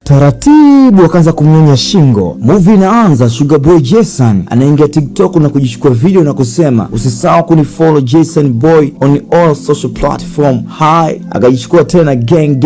Taratibu akaanza kumnyonya shingo. Movie inaanza, Sugar Boy Jason anaingia TikTok na kujichukua video na kusema usisahau kunifollow Jason Boy on all social platform. Hi, akajichukua tena gang.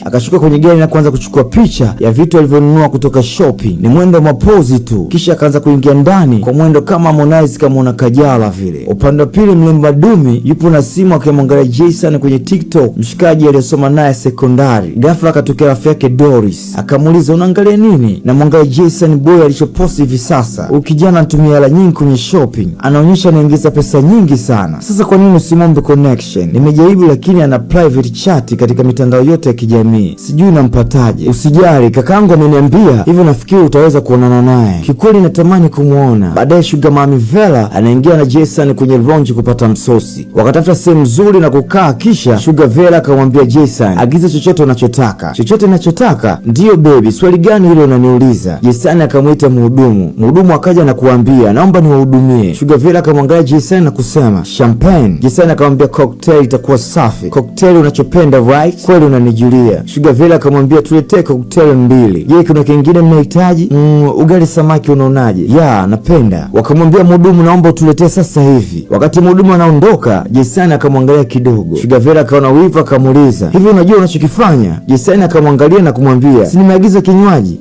Akashuka kwenye gari na kuanza kuchukua picha ya vitu alivyonunua kutoka shopping. Ni mwendo wa mapozi tu. Kisha akaanza kuingia ndani kwa mwendo kama Harmonize kama una Kajala vile. Upande wa pili mlemba Dumi yupo na simu akimwangalia Jason kwenye TikTok, mshikaji aliyesoma naye sekondari. Ghafla akatokea rafiki yake Doris. Akamuuliza unaangalia nini? Na mwangalia Jason Boy alichoposti hivi sasa. Ukijana anatumia hela nyingi kwenye shopping. Anaonyesha anaingiza pesa nyingi sana. Sasa kwa nini usimombe connection? Nimejaribu lakini ana private chat katika mitandao yote ya kijamii. Sijui nampataje. Usijali, kakaangu ameniambia hivyo, nafikiri utaweza kuonana naye. Kikweli natamani kumuona. Baadaye Sugar Mami Vela anaingia na Jason kwenye lounge kupata msosi. Wakatafuta sehemu nzuri na kukaa, kisha Sugar Vela akamwambia Jason, agiza chochote unachotaka. Chochote ninachotaka? Ndiyo baby, swali gani hilo unaniuliza? Jason akamuita mhudumu. Mhudumu akaja na kuambia, naomba niwahudumie. Sugar Vela akamwangalia Jason na kusema, champagne. Jason akamwambia cocktail itakuwa safi. Cocktail unachopenda right? Kweli unanijulia. Sugar Vela akamwambia tuletee cocktail 2. Je, kuna kingine mnahitaji? Ugali samaki unaonaje? Ya, napenda. Wakamwambia mhudumu, naomba tuletee sasa hivi. Wakati mhudumu anaondoka, Jason akamwangalia kidogo. Sugar Vela akaona wivu akamuuliza, hivi unajua unachokifanya? Jason akamwangalia na kumwambia, si nimeagiza kinywaji?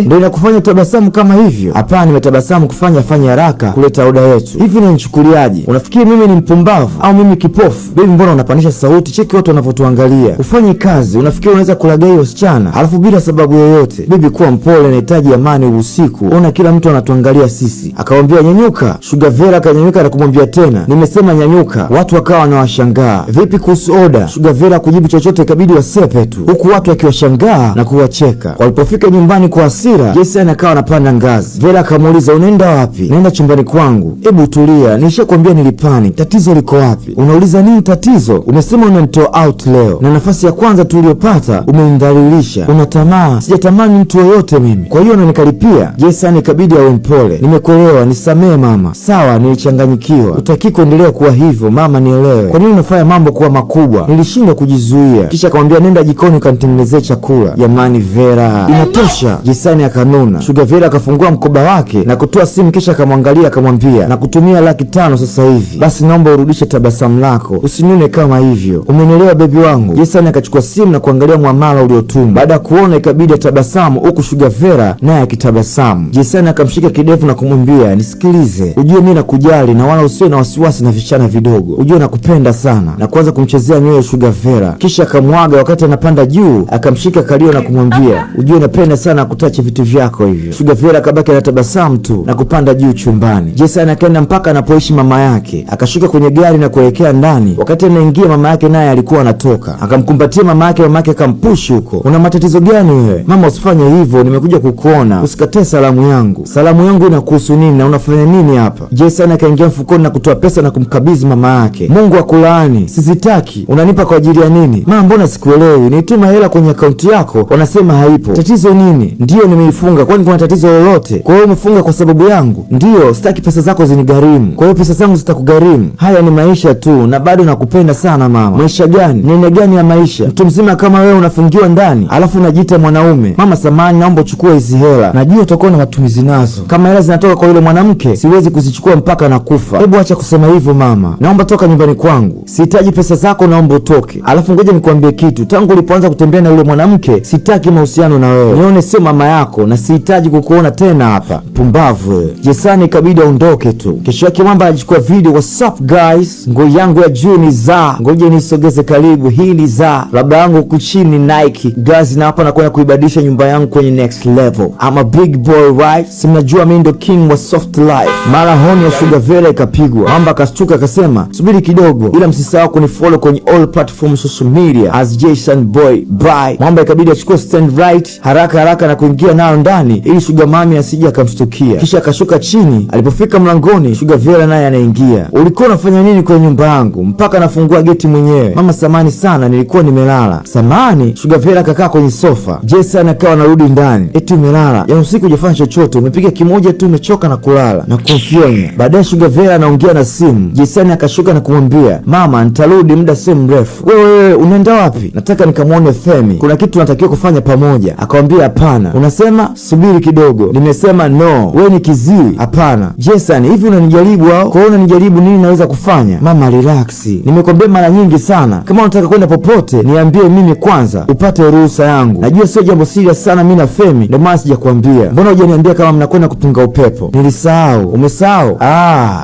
Ndio inakufanya tabasamu kama hivyo? Hapana, nimetabasamu kufanya haraka kuleta oda yetu. Hivi unanichukuliaje? Unafikiri mimi ni mpumbavu au mimi kipofu? Baby, mbona unapandisha sauti? Cheki watu wanavyotuangalia. Ufanye kazi, unafikiri unaweza kulagai wasichana alafu bila sababu yoyote? Baby, kuwa mpole, nahitaji amani usiku. Ona kila mtu anatuangalia sisi. Akamwambia nyanyuka. Sugar Vela akanyanyuka na kumwambia tena, nimesema nyanyuka. Watu wakawa wanawashangaa. Vipi kuhusu oda? Sugar Vela kujibu chochote, ikabidi wasepe tu, huku watu wakiwashangaa na kuwacheka. Walipofika nyumbani kwa hasira, Jason akawa anapanda ngazi. Vela akamuuliza, unaenda wapi? Naenda chumbani kwangu. Hebu tulia, nishakwambia nilipani. Tatizo liko wapi? Unauliza nini tatizo? Umesema unanitoa out leo na nafasi ya kwanza tuliyopata umenidhalilisha. Una tamaa. Sijatamani mtu yoyote mimi, kwa hiyo unanikaripia. Jason ikabidi awe mpole. Nimekuelewa, nisamee mama. Sawa, nilichanganyikiwa. Utaki kuendelea kuwa hivyo mama, nielewe. Kwa nini unafanya mambo kuwa makubwa? Nilishindwa kujizuia. Kisha akamwambia nenda jikoni ukanitengenezee chakula. Jamani Vera, inatosha. Jason akanuna. Sugar Vela akafungua mkoba wake na kutoa simu, kisha akamwangalia akamwambia, na kutumia $500 sasa hivi. Basi naomba urudishe tabasamu lako, usinune kama hivyo. Umenielewa bebi wangu? Jason akachukua simu na kuangalia muamala uliotumwa. Baada ya kuona ikabidi tabasamu, huku Sugar Vela naye akitabasamu. Jason akamshika kidevu na kumwambia, nisikilize, ujue mimi nakujali na wala usiwe na wasiwasi na vichana vidogo. Ujue nakupenda sana. Na kuanza kumchezea nywele Sugar Vela. Kisha akamwaga. Wakati anapanda juu, akamshika kalio na kumwambia, ujue napenda sana kutacha vitu vyako hivyo. Sugar Vela akabaki na tabasamu tu na kupanda juu chumbani. Jason akaenda mpaka anapoishi mama yake. Akashuka kwenye gari na kuelekea ndani. Wakati anaingia, mama yake naye alikuwa anatoka. Akamkumbatia mama yake akampush huko. Una matatizo gani wewe? Mama, usifanye hivyo, nimekuja kukuona. Usikatae salamu yangu. Salamu yangu inakuhusu nini na unafanya nini hapa? Jason akaingia mfukoni na kutoa pesa na kumkabidhi mama yake. Mungu akulaani. Sizitaki. Unanipa kwa ajili ya nini? Mama, mbona sikuelewi? Nituma hela kwenye akaunti yako, wanasema haipo. Tatizo nini? Ndiyo, nimeifunga. Kwani kuna tatizo lolote? Kwa hiyo umefunga kwa sababu yangu? Ndiyo, sitaki pesa zako zinigharimu. Kwa hiyo pesa zangu zitakugharimu. Haya ni maisha tu na bado nakupenda sana mama. Maisha gani? Nene gani ya maisha? Mtu mzima kama wewe unafungiwa ndani alafu unajiita mwanaume. Mama samani, naomba uchukue hizi hela. Najua utakuwa na matumizi nazo. Kama hela zinatoka kwa yule mwanamke, siwezi kuzichukua mpaka nakufa. Hebu acha kusema hivyo mama. Naomba toka nyumbani kwangu. Sihitaji pesa zako, naomba utoke. Alafu ngoja nikwambie kitu. Tangu ulipoanza kutembea na yule mwanamke, sitaki mahusiano na wewe. Nione sio mama yako na sihitaji kukuona tena hapa. Pumbavu wewe. Jason ikabidi aondoke tu. Kesho yake Mwamba anachukua video. What's up guys? Nguo yangu ya juu ni za. Ngoja nisogeze karibu. Hii ni za. Labda yangu huku chini Nike. Guys, na hapa nakwenda kuibadilisha nyumba yangu kwenye next level. I'm a big boy right? Si mnajua mimi ndo king wa soft life. Mara honi ya Sugar Vela ikapigwa. Mwamba akastuka akasema, subiri kidogo, ila msisahau kunifollow kwenye all platforms social media as Jason Boy. Bye. Mwamba ikabidi achukue stand right haraka na kuingia nayo ndani ili Sugar Mami asije akamshtukia. Kisha akashuka chini. Alipofika mlangoni, Sugar Vela naye anaingia. Ulikuwa unafanya nini kwenye nyumba yangu mpaka nafungua geti mwenyewe? Mama samani sana, nilikuwa nimelala. Samani? Sugar Vela akakaa kwenye sofa. Jason akawa anarudi ndani. Eti umelala? Ya usiku hujafanya chochote, umepiga kimoja tu, umechoka na kulala na kufyonya. Baadaye Sugar Vela anaongea na simu. Jason akashuka na kumwambia, mama nitarudi muda si mrefu. Wewe unaenda wapi? Nataka nikamwone Femi. Kuna kitu tunatakiwa kufanya pamoja. Akamwambia hapana. Unasema subiri kidogo. Nimesema no. Wewe ni kiziwi. Hapana. Jason, hivi unanijaribu au? Kwa hiyo unanijaribu nini naweza kufanya? Mama relax. Nimekwambia mara nyingi sana, kama unataka kwenda popote niambie mimi kwanza upate ruhusa yangu. Najua sio jambo serious sana mimi na Femi, ndio maana sijakwambia. Mbona hujaniambia kama mnakwenda kupunga upepo? Nilisahau. Umesahau?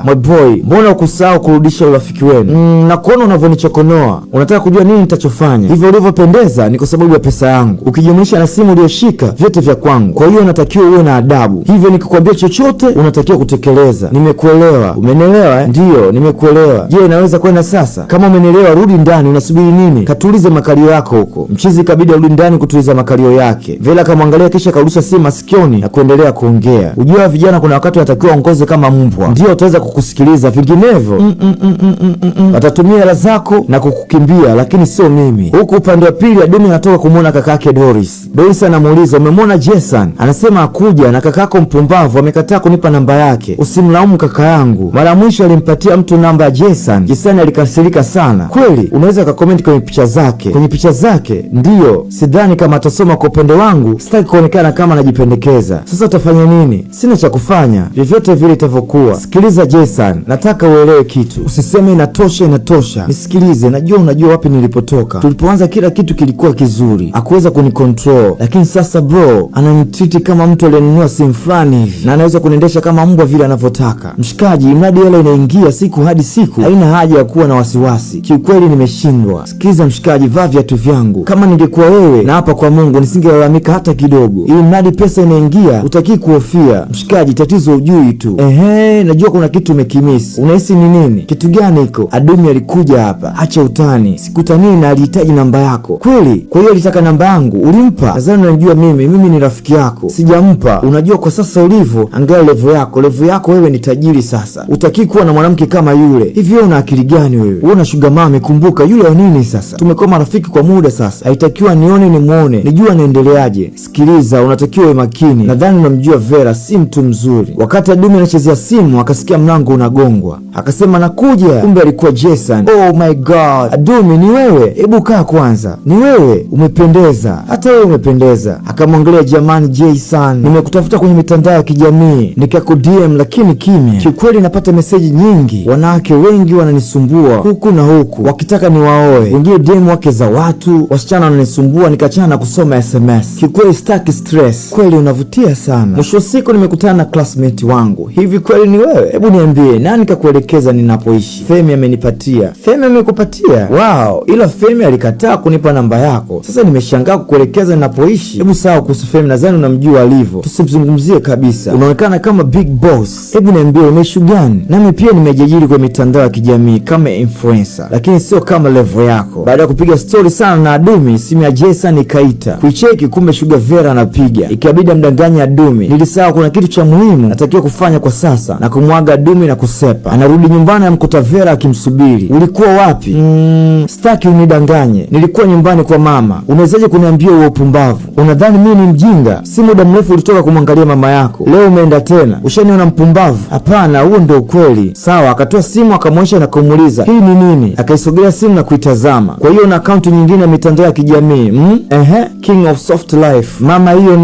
My boy, mbona ukusahau kurudisha urafiki wenu? Na kuona unavyonichokonoa. Unataka kujua nini nitachofanya? Hivyo ulivyopendeza ni kwa sababu ya pesa yangu. Ukijumlisha na simu uliyoshika, vyote vya kwangu. Kwa hiyo unatakiwa uwe na adabu. Hivyo nikikwambia chochote unatakiwa kutekeleza. Nimekuelewa. Umenielewa eh? Ndio, nimekuelewa. Je, naweza kwenda sasa? Kama umenielewa rudi ndani, unasubiri nini? Katulize makalio yako huko. Mchizi kabidi arudi ndani kutuliza makalio yake. Vela akamwangalia kisha karudisha simu masikioni na kuendelea kuongea. Ujua vijana kuna wakati watakiwa ongoze kama mbwa. Ndio utaweza kukusikiliza, vinginevyo watatumia hela zako na kukukimbia, lakini sio mimi. Huku upande wa pili Adumi anatoka kumuona kakake Doris. Doris anamuuliza umemwona Jason? Anasema akuja na kakako mpumbavu amekataa kunipa namba yake. Usimlaumu kaka yangu. Mara mwisho alimpatia mtu namba ya Jason. Jason alikasirika sana. Kweli unaweza ukakomenti kwenye picha zake. Kwenye picha zake? Ndiyo. Sidhani kama atasoma kwa upande wangu. Sitaki kuonekana kama najipendekeza. Sasa utafanya nini? Sina cha kufanya. Vyovyote vile itavyokuwa. Sikiliza Jason, nataka uelewe kitu. Usiseme inatosha inatosha. Nisikilize, najua unajua wapi nilipotoka. Tulipoanza kila kitu kilikuwa kizuri. Hakuweza kunicontrol. Lakini sasa bro, ananitreat kama mtu aliyenunua simu fulani hivi. Na anaweza kuniendesha kama mbwa vile anavyotaka. Mshikaji, mradi hela inaingia siku hadi siku, haina haja ya kuwa na wasiwasi. Kiukweli nimeshindwa. Sikiliza mshikaji, vaa viatu vyangu. Kama ningekuwa wewe na hapa kwa Mungu nisingelalamika hata kidogo. Ili mradi pesa inaingia, utaki kuhofia. Mshikaji, tatizo ujui tu. Najua kuna kitu umekimisi. Unahisi ni nini? Kitu gani iko? Adumi alikuja hapa. Acha utani. Sikutanii na alihitaji namba yako. Kweli? Kwa hiyo alitaka namba yangu. Ulimpa? Nadhani unajua mimi ni rafiki yako. Sijampa. Unajua kwa sasa ulivyo, angalia level yako. Level yako wewe ni tajiri sasa. Utaki kuwa na mwanamke kama yule. Hivi wewe una akili gani wewe? Wewe una sugar mama, kumbuka yule wa nini sasa? Tumekuwa marafiki kwa muda sasa. Haitakiwa nione ni muone. Nijua naendeleaje. Sikiliza, unatakiwa uwe makini. Nadhani unamjua Vera, si mtu mzuri. Wakati Adumi anachezea simu, akasikia mlango unagongwa. Akasema nakuja. Kumbe alikuwa Jason. Oh my god. Adumi ni wewe? Hebu kaa kwanza. Ni wewe? Umependeza. Hata wewe umependeza. Akamwangalia, jamani Jason, nimekutafuta kwenye mitandao ya kijamii. Nikakudm lakini kimya. Kiukweli napata meseji nyingi. Wanawake wengi wananisumbua huku na huku wakitaka niwaoe. Wengine DM wake za watu. Wasichana wananisumbua nikachana na kusoma SMS. Kiukweli sitaki stress. Kweli unavutia sana. Mwisho siku nimekutana na classmate wangu. Hivi kweli ni wewe? Hebu niambie nani kakuelekeza ninapoishi? Femi amenipatia. Femi amekupatia? Wow, ila Femi alikataa kunipa namba yako. Sasa nimeshangaa kukuelekeza ninapoishi. Hebu sawa kuhusu Femi, nadhani unamjua alivyo. Tusimzungumzie kabisa. Unaonekana kama big boss. Hebu niambie umeishu gani? Nami pia nimejiajiri kwa mitandao ya kijamii kama influencer, lakini sio kama level yako. Baada ya kupiga story sana na Adumi, simu ya Jason ikaita. Kuicheki kumbe Sugar Vera anapiga. Ikabidi mdanganya Adumi. Nilisahau kuna kitu cha muhimu natakiwa kufanya kwa sasa, na kumwaga Adumi na kusepa. Anarudi nyumbani amkuta Vera akimsubiri. Ulikuwa wapi? Sitaki unidanganye. Nilikuwa nyumbani kwa mama. Unawezaje kuniambia uwe upumbavu? Unadhani mimi ni mjinga? Si muda mrefu ulitoka kumwangalia mama yako. Leo umeenda tena. Ushaniona mpumbavu? Hapana, huo ndio ukweli. Sawa, akatoa simu akamwonyesha na kumuuliza, "Hii ni nini?" Akaisogelea simu na kuitazama. Kwa hiyo na akaunti nyingine ya mitandao ya kijamii. King of Soft Life. Mama, hiyo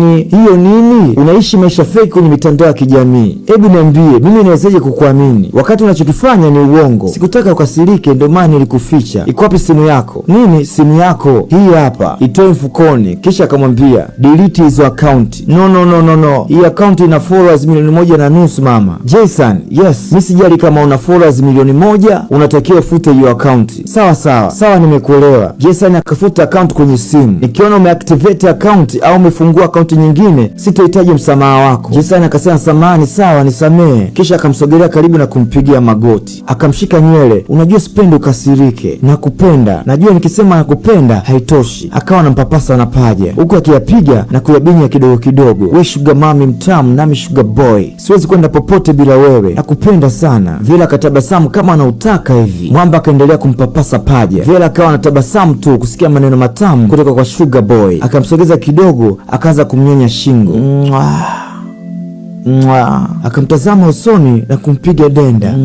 nini? Unaishi maisha fake kwenye mitandao ya kijamii. Hebu niambie, mimi nawezaje kukuamini wakati unachokifanya ni uongo? Sikutaka ukasirike, ndio maana nilikuficha. Iko wapi simu yako? Nini simu yako? Hii hapa. Itoe mfukoni. Kisha akamwambia, "Delete hizo account." No. Hii account ina followers 1.5 million mama. Jason, yes, mimi sijali kama una followers 1,000,000, unatakiwa ufute hiyo account. Sawa, nimekuelewa. Jason akafuta account kwenye simu. Nikiona umeactivate account au umefungua account nyingine, sitahitaji msamaha wako. Jason akasema, "Samahani, sawa, nisamee." Kisha akamsogelea karibu na kumpigia magoti. Akamshika nywele. "Unajua sipendi ukasirike. Nakupenda. Najua nikisema nakupenda haitoshi." Akawa anampapasa na paja huku akiyapiga na kuyabinya kidogo kidogo. "We sugar mami mtamu, nami sugar boy. Siwezi kwenda popote bila wewe. Nakupenda sana." Vela akatabasamu kama anautaka hivi. Mwamba akaendelea kumpapasa paja. Vela akawa anatabasamu tu kusikia maneno matamu kutoka kwa sugar boy. Akamsogeza kidogo, akaanza kumnyonya shingo. Akamtazama usoni na kumpiga denda.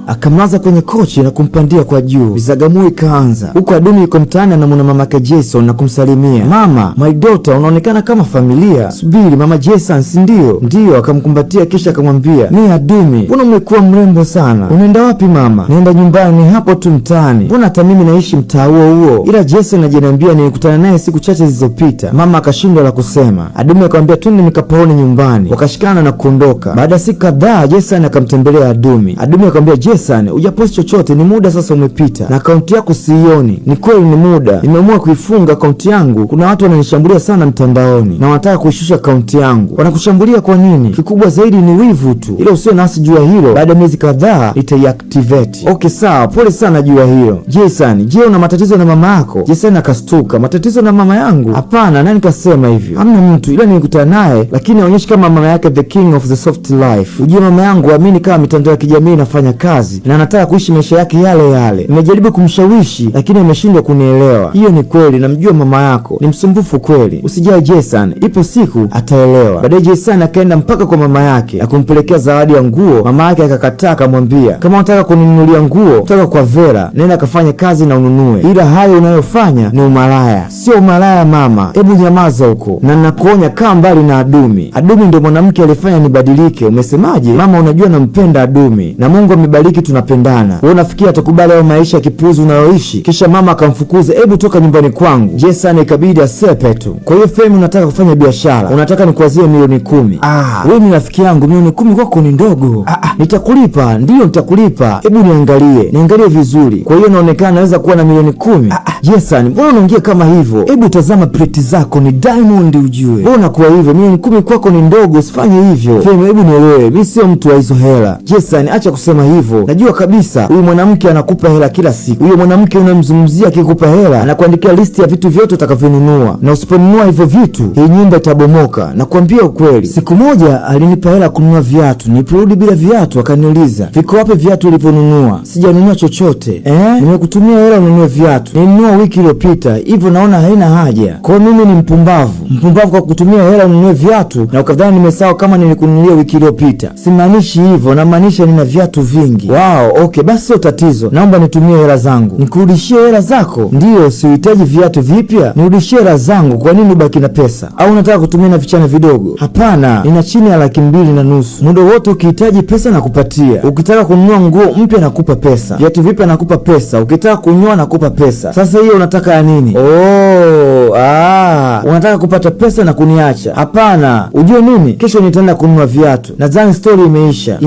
akamlaza kwenye kochi na kumpandia kwa juu. Vizagamu ikaanza huko. Adumu yuko mtaani anamwona mamake Jason na kumsalimia. Mama, my daughter, unaonekana kama familia. Subiri, mama Jason, si ndio? Ndio. Akamkumbatia kisha akamwambia, ni Adumi, mbona umekuwa mrembo sana? Unaenda wapi mama? Naenda nyumbani, hapo tu mtaani. Mbona hata mimi naishi mtaa huo, ila Jason anajaniambia nilikutana naye siku chache zilizopita. Mama akashindwa la kusema. Adumi akamwambia twende nikapaone nyumbani. Wakashikana na kuondoka. Baada ya siku kadhaa Jason akamtembelea Adumi. Adumi akamwambia, Jason, hujaposti chochote, ni muda sasa umepita na akaunti yako siioni. Ni kweli ni muda, nimeamua kuifunga akaunti yangu. Kuna watu wananishambulia sana mtandaoni na wanataka kuishusha akaunti yangu. Wanakushambulia kwa nini? Kikubwa zaidi ni wivu tu, ila usiwe nasi jua hilo. Baada ya miezi kadhaa itaiactivate. Okay sawa, pole sana jua hilo. Jason, je, una matatizo na mama yako? Jason akastuka. Matatizo na mama yangu? Hapana, nani kasema hivyo? Hamna mtu, ila nilikutana naye, lakini aonyeshi kama mama yake the king of the soft life. Ujue mama yangu amini kama mitandao ya kijamii inafanya kazi na anataka kuishi maisha yake yale yale. Nimejaribu kumshawishi lakini ameshindwa kunielewa. Hiyo ni kweli, namjua mama yako ni msumbufu kweli. Usijali Jason, ipo siku ataelewa. Baadaye Jason akaenda mpaka kwa mama yake na kumpelekea zawadi ya nguo. Mama yake akakataa, akamwambia, kama unataka kuninunulia nguo kutoka kwa Vera, nenda kafanye kazi na ununue, ila hayo unayofanya ni umalaya. Sio umalaya mama, hebu nyamaza huko, na ninakuonya kaa mbali na Adumi. Adumi ndio mwanamke alifanya nibadilike. Umesemaje? Mama, unajua nampenda Adumi na Mungu amebariki tunapendana. Wewe unafikiri atakubali hayo maisha ya kipuzi unayoishi? Kisha mama akamfukuza, hebu toka nyumbani kwangu. Jason ikabidi asepe tu. Kwa hiyo Femi, unataka kufanya biashara, unataka nikuazie milioni 10? Wewe ni rafiki yangu, milioni 10 kwako ni ndogo. Nitakulipa, ndiyo nitakulipa. Hebu niangalie vizuri. Kwa hiyo inaonekana naweza kuwa na milioni 10. Jason, mbona unaongea kama hivyo? Hebu tazama pleti zako, ni diamond ujue. Mbona kwa hivyo milioni 10 kwako ni ndogo? Usifanye hivyo Femi, hebu nielewe, mimi sio mtu wa hizo hela. Jason, acha kusema hivyo. Najua kabisa huyu mwanamke anakupa hela kila siku. Huyo mwanamke unamzungumzia akikupa hela anakuandikia listi ya vitu vyote utakavyonunua, na usiponunua hivyo vitu hii nyumba itabomoka. Nakwambia ukweli. Siku moja alinipa hela kununua viatu, niliporudi bila viatu akaniuliza, viko wapi viatu ulivyonunua? Sijanunua chochote. Nimekutumia hela ununue viatu, nilinunua wiki iliyopita, hivyo naona haina haja. Kwa mimi ni mpumbavu kwa kutumia hela ununue viatu na ukadhani nimesahau kama nilikununulia wiki iliyopita. Simaanishi hivyo, namaanisha nina viatu vingi. Wow, okay, basi sio tatizo, naomba nitumie hela zangu. Nikurudishie hela zako? Ndiyo, siuhitaji viatu vipya, nirudishie hela zangu. Kwa nini ubaki na pesa? Au unataka kutumia na vichana vidogo? Hapana, nina chini ya 2.5. muda wote ukihitaji pesa nakupatia. Ukitaka kununua nguo mpya nakupa pesa, viatu vipya nakupa pesa, ukitaka kunyoa nakupa pesa. Sasa hiyo unataka ya nini? Unataka kupata pesa na kuniacha? Hapana, ujue nini, kesho nitaenda kununua viatu. Nadhani story imeisha.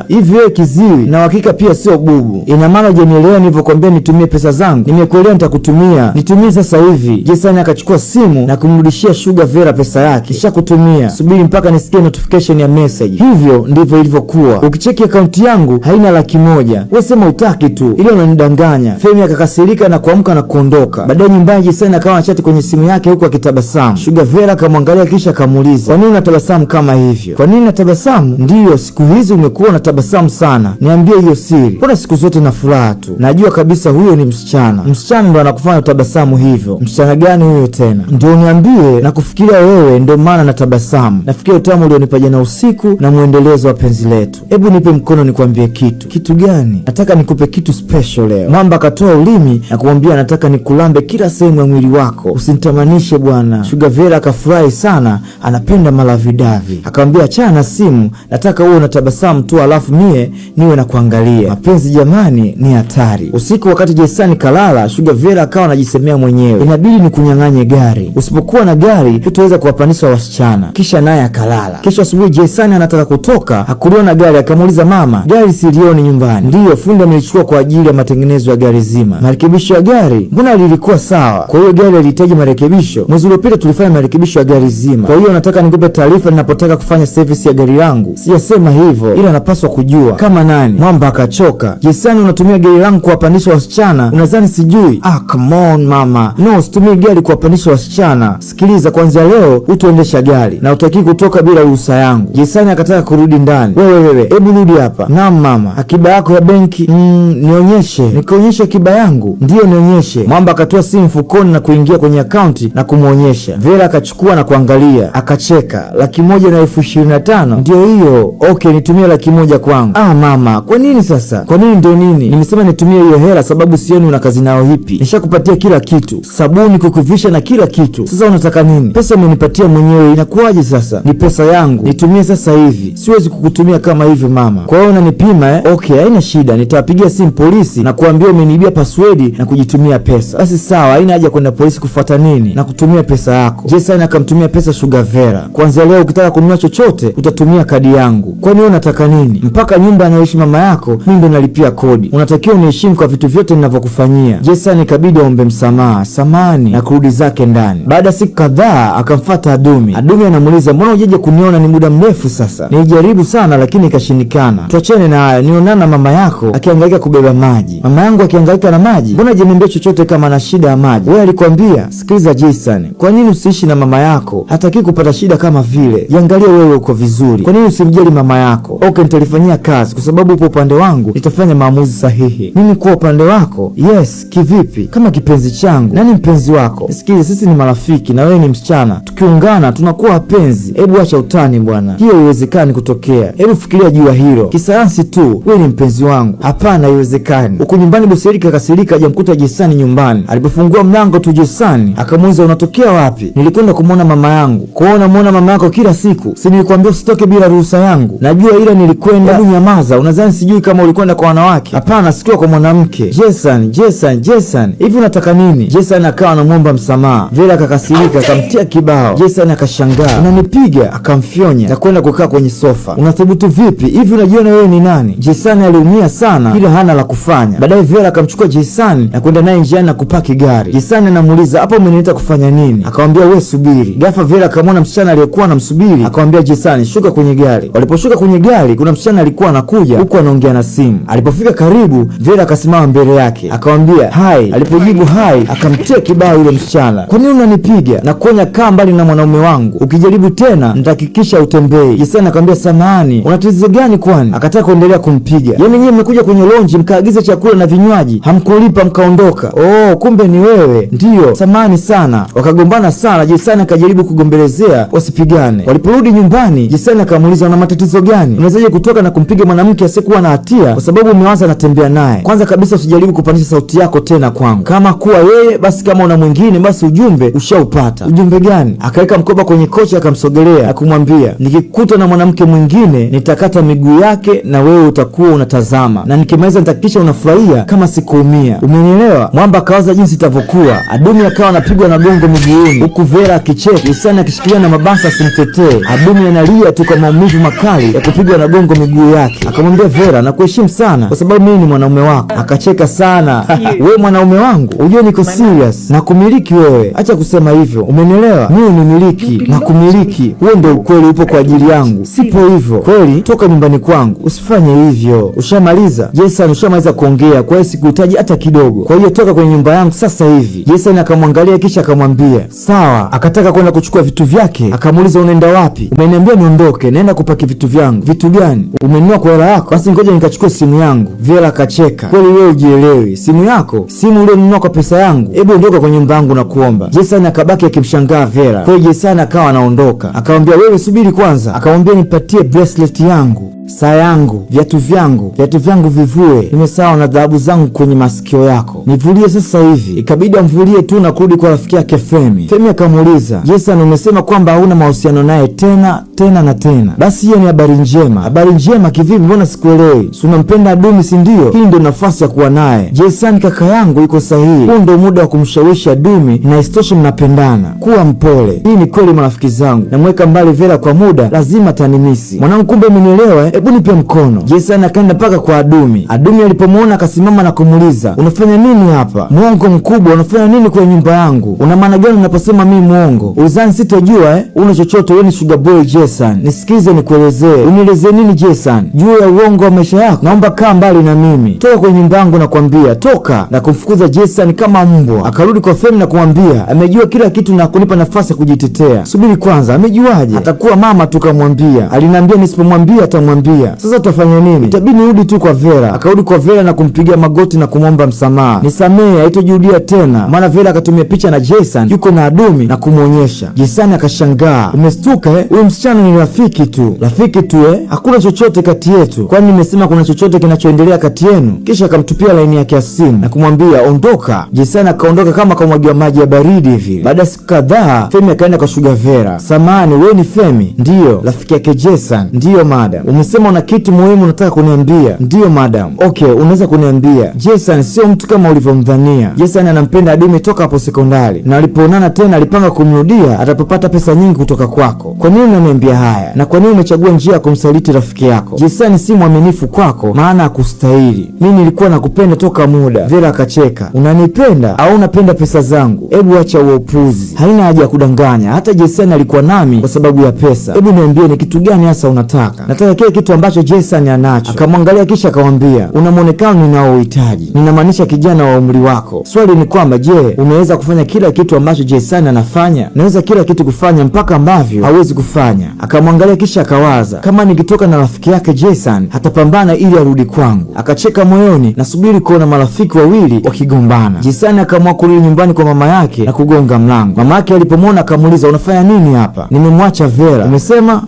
Hivi wewe kiziwi na uhakika pia sio bubu. Ina maana hujanielewa nilivyokuambia nitumie pesa zangu? Nimekuelewa, nitakutumia. Nitumie sasa hivi. Jason akachukua simu na kumrudishia Sugar Vera pesa yake. Kisha kutumia. Subiri mpaka nisikie notification ya message. Hivyo ndivyo ilivyokuwa. Ukicheki akaunti yangu haina 100,000. Wewe sema utaki tu, ile unanidanganya. Femi akakasirika na kuamka na kuondoka. Baadaye nyumbani Jason akawa anachati kwenye simu yake huku akitabasamu. Sugar Vera akamwangalia kisha akamuuliza, kwa nini unatabasamu kama hivyo? Kwa nini natabasamu? Ndiyo, siku hizi umekuwa unatabasamu sana. Niambie hiyo siri. Mbona siku zote na furaha tu? Najua kabisa huyo ni msichana. Msichana ndo anakufanya utabasamu hivyo. Msichana gani huyo tena? Ndio niambie, na kufikiria wewe ndio maana natabasamu. Nafikiria utamu ulionipa jana usiku na muendelezo wa penzi letu. Hebu nipe mkono nikwambie kitu. Kitu gani? Nataka nikupe kitu special leo. Mamba akatoa ulimi na kumwambia, nataka nikulambe kila sehemu ya mwili wako. Usinitamanishe bwana. Sugar Vera akafurahi sana, anapenda malavidavi. Akamwambia, achana na simu, nataka uwe unatabasamu tu alafu mie niwe na kuangalia. Mapenzi jamani ni hatari. Usiku wakati Jason kalala, Sugar Vera akawa anajisemea mwenyewe, inabidi nikunyang'anye gari. Usipokuwa na gari hutaweza kuwapanisha wasichana. Kisha naye akalala. Kesho asubuhi Jason anataka kutoka, hakuliona gari. Akamuuliza mama, gari silioni nyumbani? Ndiyo, fundi amelichukua kwa ajili ya matengenezo ya gari zima. Marekebisho ya gari mbona lilikuwa sawa? Kwa hiyo gari lilihitaji marekebisho. Mwezi uliopita tulifanya marekebisho ya gari zima. Kwa hiyo nataka nikupe taarifa ninapotaka kufanya service ya gari langu. Sijasema hivyo, ila napaswa kujua kama nani. Mwamba akachoka. Jason, unatumia gari langu kuwapandisha wasichana? Unadhani sijui? Come on mama. No, situmii gari kuwapandisha wasichana. Sikiliza, kwanza leo utaendesha gari na utaki kutoka bila ruhusa yangu. Jason akataka kurudi ndani. Wewe, hebu rudi hapa. Naam mama. Akiba yako ya benki? Nionyeshe. Nikuonyeshe akiba yangu? Ndiyo, nionyeshe. Mwamba akatoa simu mfukoni na kuingia kwenye akaunti na kumuonyesha. Vera akachukua na kuangalia, akacheka. 125,000? Ndiyo hiyo. Okay, nitumie 100,000 kwangu. Mama, Kwa nini sasa? Kwa nini ndio nini? Nimesema nitumie hiyo hela sababu sioni una kazi nao hipi. Nishakupatia kila kitu, sabuni, kukuvisha na kila kitu. Sasa unataka nini? Pesa umenipatia mwenyewe, inakuwaje sasa? Ni pesa yangu, nitumie sasa hivi. Siwezi kukutumia kama hivyo mama. Kwa hiyo unanipima Okay, haina shida, nitawapigia simu polisi na kuambia umeniibia password na kujitumia pesa. Basi sawa, haina haja kwenda polisi kufuata nini na kutumia pesa yako. Jason akamtumia pesa Sugar Vera. Kuanzia leo ukitaka kununua chochote utatumia kadi yangu. Kwani wewe unataka nini? Mpaka nyumba anayoishi mama yako mimi ndo nalipia kodi. Unatakiwa uniheshimu kwa vitu vyote ninavyokufanyia. Jason ikabidi aombe msamaha, samani na kurudi zake ndani. Baada siku kadhaa akamfuata Adumi. Adumi anamuuliza, mbona hujaje kuniona? Ni muda mrefu sasa. Nilijaribu sana lakini ikashindikana. Tuachane na haya, nionana mama yako akihangaika kubeba maji. Mama yangu akihangaika na maji? Mbona hajaniambia chochote kama ana shida ya maji? Wewe alikwambia? Sikiliza Jason, kwa nini usiishi na mama yako? Hataki kupata shida kama vile. Jiangalie wewe uko vizuri. Kwa nini usimjali mama yako? Okay, nitalifanyia kazi kwa sababu upo upande wangu, nitafanya maamuzi sahihi. Mimi kuwa upande wako? Yes, kivipi? Kama kipenzi changu. Nani mpenzi wako? Sikiliza, sisi ni marafiki na wewe ni msichana. Tukiungana tunakuwa wapenzi. Hebu acha utani bwana. Hiyo haiwezekani kutokea. Hebu fikiria juu ya hilo. Kisayansi tu, wewe ni mpenzi wangu. Hapana, haiwezekani. Huko nyumbani bosi Eric akasirika hajamkuta Jason nyumbani. Alipofungua mlango tu Jason akamuuliza, unatokea wapi? Nilikwenda kumwona mama yangu. Kuona muona mama yako kila siku. Si nilikwambia usitoke bila ruhusa yangu? Najua ila nilikwenda. Hebu nyamaza, unadhani sijui kama ulikwenda kwa wanawake? Hapana, sikiwa kwa mwanamke. Jason, hivi unataka nini? Jason akawa anamwomba msamaha. Vera akakasirika akamtia kibao. Jason akashangaa. Unanipiga? Akamfyonya. Takwenda kukaa kwenye sofa. Unathubutu vipi? Hivi unajiona wewe ni nani? Jason aliumia sana ila hana la kufanya. Baadaye Vera akamchukua Jason na kwenda naye njiani na kupaki gari. Jason anamuuliza, hapo umeniita kufanya nini? Akamwambia wewe subiri. Ghafla Vera akamwona msichana aliyekuwa anamsubiri, akamwambia Jason, shuka kwenye gari. Waliposhuka kwenye gari, kuna msichana alikuwa anakuja huku anaongea na simu. Alipofika karibu, Vera akasimama mbele yake akamwambia hai. Alipojibu hai, akamtia kibao yule msichana. Kwa nini unanipiga? Na kuonya kaa mbali na mwanaume wangu, ukijaribu tena nitahakikisha utembei. Jason akamwambia samahani, una tatizo gani kwani? Akataka kuendelea kumpiga. Yaani nyinyi mmekuja kwenye lonji mkaagiza chakula na vinywaji, hamkulipa mkaondoka. Kumbe ni wewe. Ndiyo, samahani sana. Wakagombana sana. Jason akajaribu kugombelezea wasipigane. Waliporudi nyumbani, Jason akamuuliza, una matatizo gani? Unawezaje kutoka na kumpiga mwanamke asiyekuwa na hatia kwa sababu umeanza anatembea naye? Kwanza kabisa usijaribu kupandisha sauti yako tena kwangu. Kama kuwa yeye basi, kama una mwingine basi ujumbe ushaupata. Ujumbe gani? Akaweka mkoba kwenye kochi akamsogelea na kumwambia, nikikuta na mwanamke mwingine nitakata miguu yake na wewe utakuwa unatazama, na nikimaliza nitahakikisha unafurahia kama sikuumia. Umenielewa? Mwamba akawaza jinsi itavyokuwa. Adumi akawa anapigwa na gongo miguuni huku Vera akicheka, Jason akishikilia na mabasa asimtetee. Adumi analia tu kwa maumivu makali ya kupigwa na gongo miguu yake. Akamwambia Vera, nakuheshimu sana kwa sababu mimi ni mwanaume wako. Akacheka sana. Wewe mwanaume wangu, unajua niko serious na kumiliki wewe. Acha kusema hivyo. Umenielewa? Mimi unimiliki na kumiliki. Wewe ndio ukweli, upo kwa ajili yangu. Sipo hivyo. Kweli toka nyumbani kwangu. Usifanye hivyo. Ushamaliza? Jason, ushamaliza kuongea. Kwa hiyo sikuhitaji hata kidogo. Kwa hiyo toka kwenye nyumba yangu sasa hivi. Jason akamwangalia kisha akamwambia, sawa. Akataka kwenda kuchukua vitu vyake. Akamuuliza, unaenda wapi? Umeniambia niondoke. Naenda kupaki vitu vyangu. Vitu gani? Umenunua kwa hela yako? Basi ngoja nikachukue simu yangu. Vera akacheka. Kweli wewe ujielewi. Simu yako? Simu uliyonunua kwa pesa yangu? Hebu ondoka kwenye nyumba yangu na kuomba. Jason akabaki akimshangaa Vera. Kwa hiyo Jason akawa anaondoka. Akamwambia, wewe subiri kwanza. Akamwambia, nipatie bracelet yangu, saa yangu, viatu vyangu vivue. Nimesahau na dhahabu zangu kwenye masikio yako. Nivulie sasa hivi. Ikabidi amvulie tu na kurudi kwa rafiki yake Femi. Femi akamuuliza, Jason, umesema kwamba hauna mahusiano naye tena na tena? Basi hiyo ni habari njema. Habari njema kivipi? Mbona sikuelewi? Si unampenda Adumi, si ndio? Hii ndio nafasi ya kuwa naye. Jason, kaka yangu yuko sahihi. Huu ndio muda wa kumshawishi Adumi, na isitoshe mnapendana. Kuwa mpole. Hii ni kweli marafiki zangu. Namweka mbali Vera kwa muda, lazima tanimisi. Mwanangu, kumbe umenielewa? Hebu nipe mkono. Jason akaenda mpaka kwa Adumi. Adumi alipomuona akasimama na kumuuliza, unafanya nini hapa? Mwongo mkubwa, unafanya nini kwenye nyumba yangu? Una maana gani unaposema mimi mwongo? Ulizani sitojua Una chochote? Wewe ni Sugar Boy Jason. Nisikize nikuelezee. Unielezee nini Jason? Juu ya uongo wa maisha yako? Naomba kaa mbali na mimi. Toka kwenye nyumba yangu nakwambia, toka. Na kumfukuza Jason kama mbwa. Akarudi kwa Femi na kumwambia, amejua kila kitu na kunipa nafasi ya kujitetea. Subiri kwanza, amejuaje? Atakuwa mama tu kamwambia. Aliniambia nisipomwambia atamwambia. Sasa tutafanya nini? Itabidi nirudi tu kwa Vera. Akarudi kwa Vera na kumpigia magoti na kumwomba msamaha. Nisamehe, haitojirudia tena. Maana Vera akatumia picha na Jason yuko na Adumi na kumuonyesha. Jason akashangaa. Umestuka Huyu msichana ni rafiki tu. Hakuna chochote kati yetu. Kwani umesema kuna chochote kinachoendelea kati yenu? Kisha akamtupia laini yake ya simu na kumwambia ondoka. Jason akaondoka kama kumwagiwa maji ya baridi hivi. Baada ya siku kadhaa, Femi akaenda kwa Sugar Vera. Samani, wewe ni Femi? Ndiyo. Rafiki yake Jason? Ndiyo madam. Umesema una kitu muhimu unataka kuniambia? Ndiyo madam. Okay, unaweza kuniambia. Jason sio mtu kama ulivyomdhania. Jason anampenda Adumi toka hapo sekondari, na alipoonana tena alipanga kumrudia atapopata pesa nyingi kutoka kwako. Kwa nini unaniambia haya? Na kwa nini umechagua njia ya kumsaliti rafiki yako? Jason si mwaminifu kwako, maana hakustahili. Mimi nilikuwa nakupenda toka muda. Vera akacheka. Unanipenda au unapenda pesa zangu? Hebu acha huo upuzi. Haina haja ya kudanganya. Hata Jason alikuwa nami kwa sababu ya pesa. Hebu niambie ni kitu gani hasa unataka? Nataka kile kitu ambacho Jason anacho. Akamwangalia kisha akamwambia, una muonekano ninaohitaji. Ninamaanisha kijana wa umri wako. Swali ni kwamba je, unaweza kufanya kila kitu ambacho Jason anafanya? Naweza kila kitu kufanya mpaka ambavyo hawezi kufanya. Akamwangalia kisha akawaza, kama nikitoka na rafiki yake Jason hatapambana ili arudi kwangu. Akacheka moyoni, nasubiri kuona marafiki wawili wakigombana. Jason akaamua kurudi nyumbani kwa mama yake na kugonga mlango. Mama yake alipomwona akamuuliza, unafanya nini hapa? Nimemwacha Vera.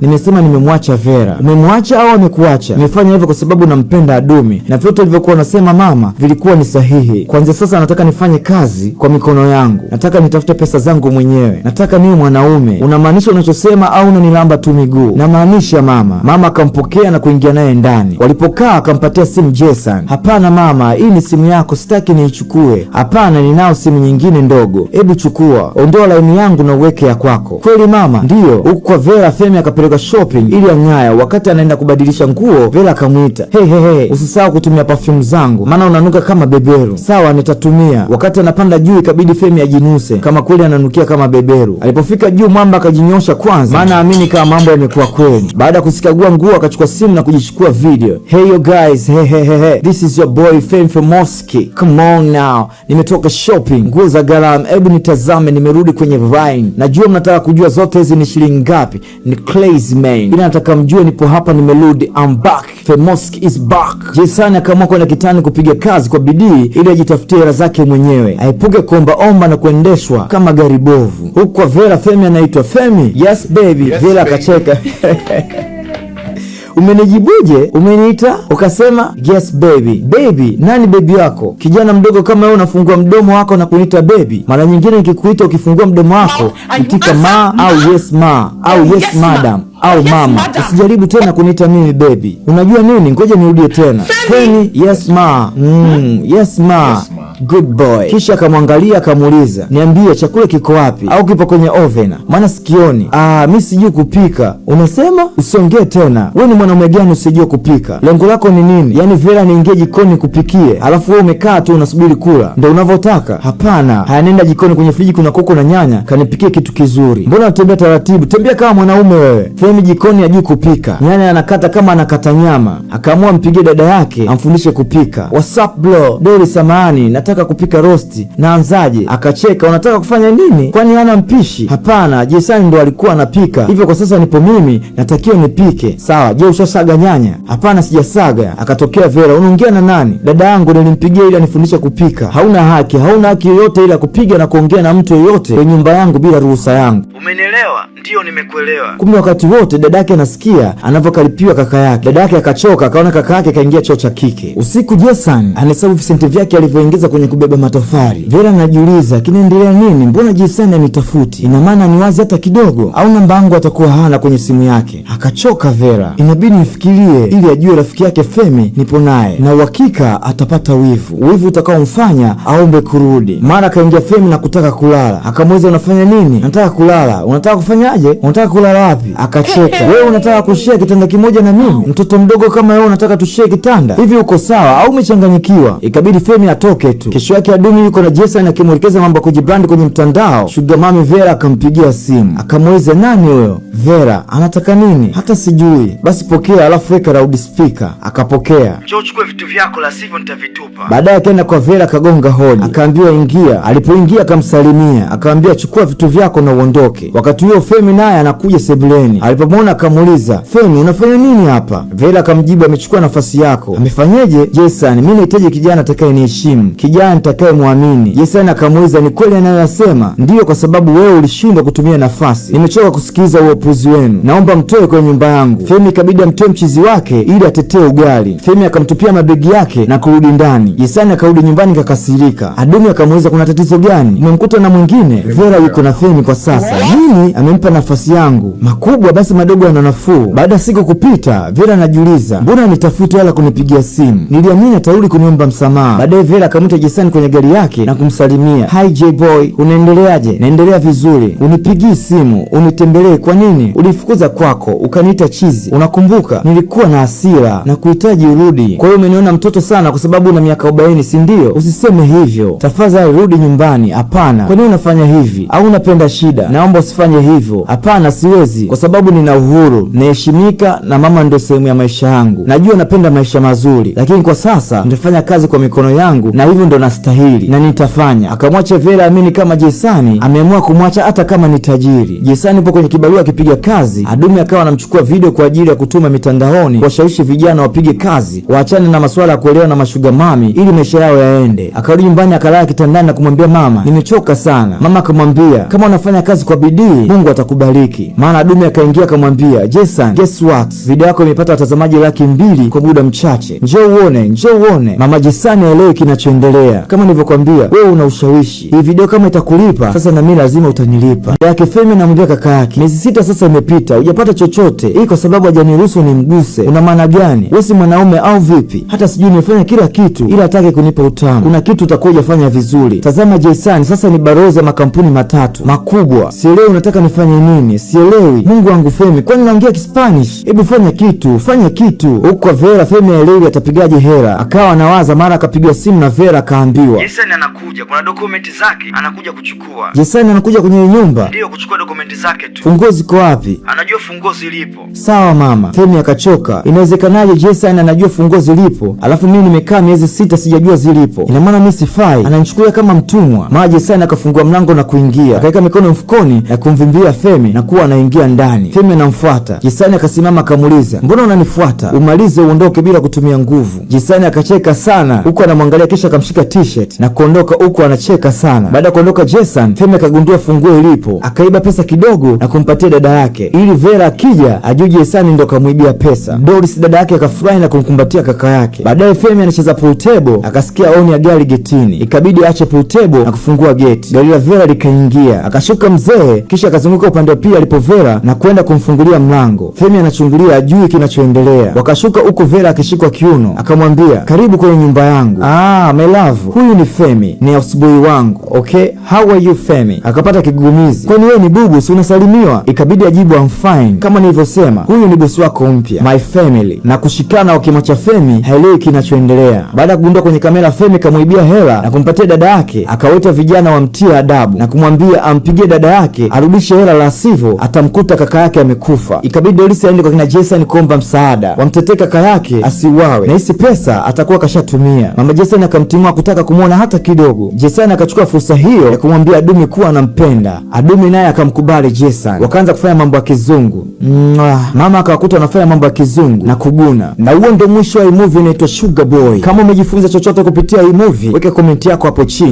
Nimesema nimemwacha Vera. Umemwacha au amekuacha? Nimefanya hivyo kwa sababu nampenda Adumi, na vyote ulivyokuwa unasema mama vilikuwa ni sahihi. Kuanzia sasa nataka nifanye kazi kwa mikono yangu. Nataka nitafute pesa zangu mwenyewe. Nataka niwe mwanaume. Unamaanisha unachosema au unanilamba tu miguu? Namaanisha mama. Mama akampokea na kuingia naye ndani. Walipokaa akampatia simu Jason. Hapana mama, hii ni simu yako, sitaki niichukue. Hapana, ninao simu nyingine ndogo. Hebu chukua. Ondoa laini yangu na uweke ya kwako. Kweli mama? Ndiyo. Huku kwa Vera, Femi akapeleka shopping ili ang'aya. Wakati anaenda kubadilisha nguo, Vera akamwita, hey, usisahau kutumia perfume zangu, maana unanuka kama beberu. Sawa, nitatumia. Wakati anapanda juu ikabidi Femi ajinuse kama kweli ananukia kama beberu. Alipofika juu Mwamba akajinyosha kwanza, maana amini kama mambo yamekuwa kweli. Baada ya kusikagua nguo akachukua simu na kujichukua video. Hey yo guys, hey, this is your boy Femi from Mosky. Come on now, nimetoka shopping, nguo za gharama, hebu nitazame, nimerudi kwenye Vine. Najua mnataka kujua zote hizi ni shilingi ngapi. Ni crazy man, ila nataka mjue nipo hapa, nimerudi. I'm back, Femi Mosky is back. Jason akaamua kwenda kitani kupiga kazi kwa bidii ili ajitafutie hela zake mwenyewe, aepuke kuomba na kuendeshwa kama gari bovu. Huku kwa Vera, Femi anaitwa Femi. Yes baby. Yes, Vera akacheka. Umenijibuje? Umeniita ukasema yes baby. Baby? Nani baby wako? Kijana mdogo kama wewe unafungua mdomo wako na kuniita baby? Mara nyingine nikikuita ukifungua mdomo wako itika ma au yes ma au yes madam au mama. Usijaribu tena kuniita mimi baby. Unajua nini? Ngoja nirudie tena. Femi, yes ma. Yes ma. Good boy. Kisha akamwangalia akamuuliza, niambie chakula kiko wapi au kipo kwenye oven? Maana sikioni. Mimi sijui kupika. Unasema? Usiongee tena. Wewe ni mwanaume gani usijui kupika? Lengo lako ni nini? Yaani Vera niingie jikoni kupikie, alafu wewe umekaa tu unasubiri kula? Ndio unavyotaka? Hapana. Haya, nenda jikoni, kwenye friji kuna kuku na nyanya, kanipikie kitu kizuri. Mbona unatembea taratibu? Tembea kama mwanaume wewe. Femi jikoni hajui kupika. Nyanya anakata kama anakata nyama. Akaamua mpigie dada yake amfundishe kupika. What's up bro? Dori samahani, nataka kupika rosti. Naanzaje? Akacheka. Unataka kufanya nini? Kwani hana mpishi? Hapana, Jason ndo alikuwa anapika. Hivyo kwa sasa nipo mimi, natakiwa nipike. Sawa, je ushasaga nyanya? Hapana sijasaga. Akatokea Vera, unaongea na nani? Dada yangu nilimpigia ili anifundishe kupika. Hauna haki yoyote ila kupiga na kuongea na mtu yoyote kwenye nyumba yangu bila ruhusa yangu. Umenielewa? Ndio nimekuelewa. Kumbe wakati wote dada yake anasikia anavyokaripiwa kaka yake. Dada yake akachoka, akaona kaka yake kaingia choo cha kike. Usiku Jason anahesabu visenti vyake alivyoingiza kwenye kubeba matofali. Vera anajiuliza, kinaendelea nini? Mbona Jason anitafuti? Ina maana ni wazi hata kidogo au namba yangu atakuwa hana kwenye simu yake? Akachoka Vera. Inabidi nifikirie ili ajue rafiki yake Femi nipo naye, na uhakika atapata wivu utakaomfanya aombe kurudi. Mara kaingia Femi na kutaka kulala. Akamuuliza, unafanya nini? Nataka kulala. Unataka kufanyaje? Unataka kulala wapi? Akacheka. Wewe unataka kushare kitanda kimoja na mimi? Mtoto mdogo kama wewe unataka tushare kitanda? Hivi uko sawa au umechanganyikiwa? Ikabidi Femi atoke tu. Kesho yake Adumi yuko na Jason akimwelekeza mambo ya kujibrand kwenye mtandao. Sugar mami Vera akampigia simu. Akamuuliza, nani huyo? Vera, anataka nini? Hata sijui. Basi pokea alafu weka loudspeaker. Akapokea. Njoo uchukue vitu vyako la sivyo nitavitupa. Baadaye akaenda kwa Vera akagonga hodi. Akaambiwa ingia. Alipoingia akamsalimia. Akaambia chukua vitu vyako na uondoke. Wakati huo Femi naye anakuja sebuleni. Alipomwona akamuuliza, Femi unafanya nini hapa? Vera akamjibu, amechukua nafasi yako. Amefanyeje? Jason, mimi nahitaji kijana atakayeniheshimu. kijana nitakayemwamini. Jason akamuuliza ni kweli anayoyasema? Ndiyo, kwa sababu wewe ulishindwa kutumia nafasi. Nimechoka kusikiza uopuzi wenu, naomba mtoe kwenye nyumba yangu. Femi ikabidi amtoe mchizi wake ili atetee ugali. Femi akamtupia mabegi yake na kurudi ndani. Jason akarudi nyumbani kakasirika. Adumi akamuuliza kuna tatizo gani? Umemkuta na mwingine? Vera yuko na Femi kwa sasa. Nini? Amempa nafasi yangu. Makubwa basi madogo yana nafuu. Baada ya siku kupita, Vera anajiuliza, mbona nitafute wala kunipigia simu? Niliamini atarudi kuniomba msamaha. Baadaye Vera akamwita Jason kwenye gari yake na kumsalimia. Hi J-boy, unaendeleaje? Naendelea vizuri. Unipigii simu, unitembelee kwa nini? Ulifukuza kwako, ukaniita chizi. Unakumbuka? Nilikuwa na hasira na kuhitaji urudi. Kwa hiyo umeniona mtoto sana kwa sababu una miaka 40, si ndio? Usiseme hivyo. Tafadhali rudi nyumbani. Hapana. Kwa nini unafanya hivi? Au unapenda shida? Naomba usifanye hivyo. Hapana, siwezi, kwa sababu nina uhuru, naheshimika na mama ndio sehemu ya maisha yangu. Najua napenda maisha mazuri, lakini kwa sasa nitafanya kazi kwa mikono yangu na hivyo ndo nastahili na nitafanya. Akamwacha Vera amini kama Jason ameamua kumwacha hata kama ni tajiri. Jason yupo kwenye kibarua akipiga kazi. Adumi akawa anamchukua video kwa ajili ya kutuma mitandaoni kuwashawishi vijana wapige kazi, waachane na masuala ya kuelewa na mashuga mami ili maisha yao yaende. Akarudi nyumbani akalala kitandani na kumwambia mama, nimechoka sana. Mama akamwambia, kama unafanya kazi kwa bidii Mungu atakubariki. Maana Adumi akaingia akamwambia, Jason, guess what? Video yako imepata watazamaji 200,000 kwa muda mchache. Njoo uone. Mama Jason aelewe kinachoendelea. Kama nilivyokuambia, wewe una ushawishi. Hii video kama itakulipa, sasa na mimi lazima utanilipa. Yake Femi anamwambia kaka yake, miezi 6 sasa imepita, hujapata chochote. Hii kwa sababu hajaniruhusu nimguse. Una maana gani? Wewe si mwanaume au vipi? Hata sijui nimefanya kila kitu ila hataki kunipa utamu. Kuna kitu utakuwa hujafanya vizuri. Tazama Jason, sasa ni barozi ya makampuni matatu makubwa. Sielewi unataka nifanye nini? Sielewi. Mungu wangu Femi, kwani unaongea Kispanish? Hebu fanya kitu. Huko Vera Femi haelewi atapigaje hela. Akawa anawaza, mara akapiga simu na Vera akaambiwa, Jason anakuja, kuna dokumenti zake anakuja kuchukua. Jason anakuja kwenye nyumba? Ndio, kuchukua dokumenti zake tu. Funguo ziko wapi? Anajua funguo zilipo. Sawa mama. Femi akachoka. Inawezekanaje Jason anajua funguo zilipo alafu mimi nimekaa miezi 6 sijajua zilipo? Ina maana mimi sifai, ananichukulia kama mtumwa. Mara Jason akafungua mlango na kuingia, akaweka mikono mfukoni na kumvimbia Femi na kuwa anaingia ndani. Femi anamfuata. Jason akasimama akamuuliza, mbona unanifuata? Umalize uondoke bila kutumia nguvu. Jason akacheka sana huko anamwangalia, kisha akamshika t-shirt na kuondoka huko anacheka sana. Baada ya kuondoka Jason, Femi akagundua funguo ilipo, akaiba pesa kidogo na kumpatia dada yake ili Vera akija ajue Jason ndo kamwibia pesa. Doris dada yake akafurahi na kumkumbatia kaka yake. Baadaye Femi anacheza pool table, akasikia oni ya gari getini, ikabidi aache pool table na kufungua geti. Gari la Vera likaingia, akashuka mzee, kisha akazunguka upande wa pili alipo Vera na kwenda kumfungulia mlango. Femi anachungulia ajui kinachoendelea. Wakashuka huko Vera akishikwa kiuno, akamwambia, karibu kwenye nyumba yangu. My love, huyu ni Femi, ni houseboy wangu. Okay, how are you Femi? Akapata kigugumizi, kwani wewe ni bubu si unasalimiwa? Ikabidi ajibu I'm fine. Kama nilivyosema, huyu ni bosi wako mpya, my family. Na kushikana wakimwacha Femi haelewi kinachoendelea. Baada ya kugundua kwenye kamera Femi kamwibia hela na kumpatia dada yake, akawaita vijana wamtie adabu na kumwambia ampigie dada yake arudishe hela, la sivyo atamkuta kaka yake amekufa. Ikabidi Doris aende kwa kina Jason kuomba msaada, wamtetee kaka yake asiuawe na hisi pesa atakuwa kashatumia. Mama Jason akamtimua kutaka kumwona hata kidogo. Jason akachukua fursa hiyo ya kumwambia Adumi kuwa anampenda. Adumi naye akamkubali Jason, wakaanza kufanya mambo ya kizungu. Mama akawakuta wanafanya mambo ya kizungu na kuguna. Na huo ndio mwisho wa hii movie inaitwa Sugar Boy. Kama umejifunza chochote kupitia hii movie, weka komenti yako hapo chini.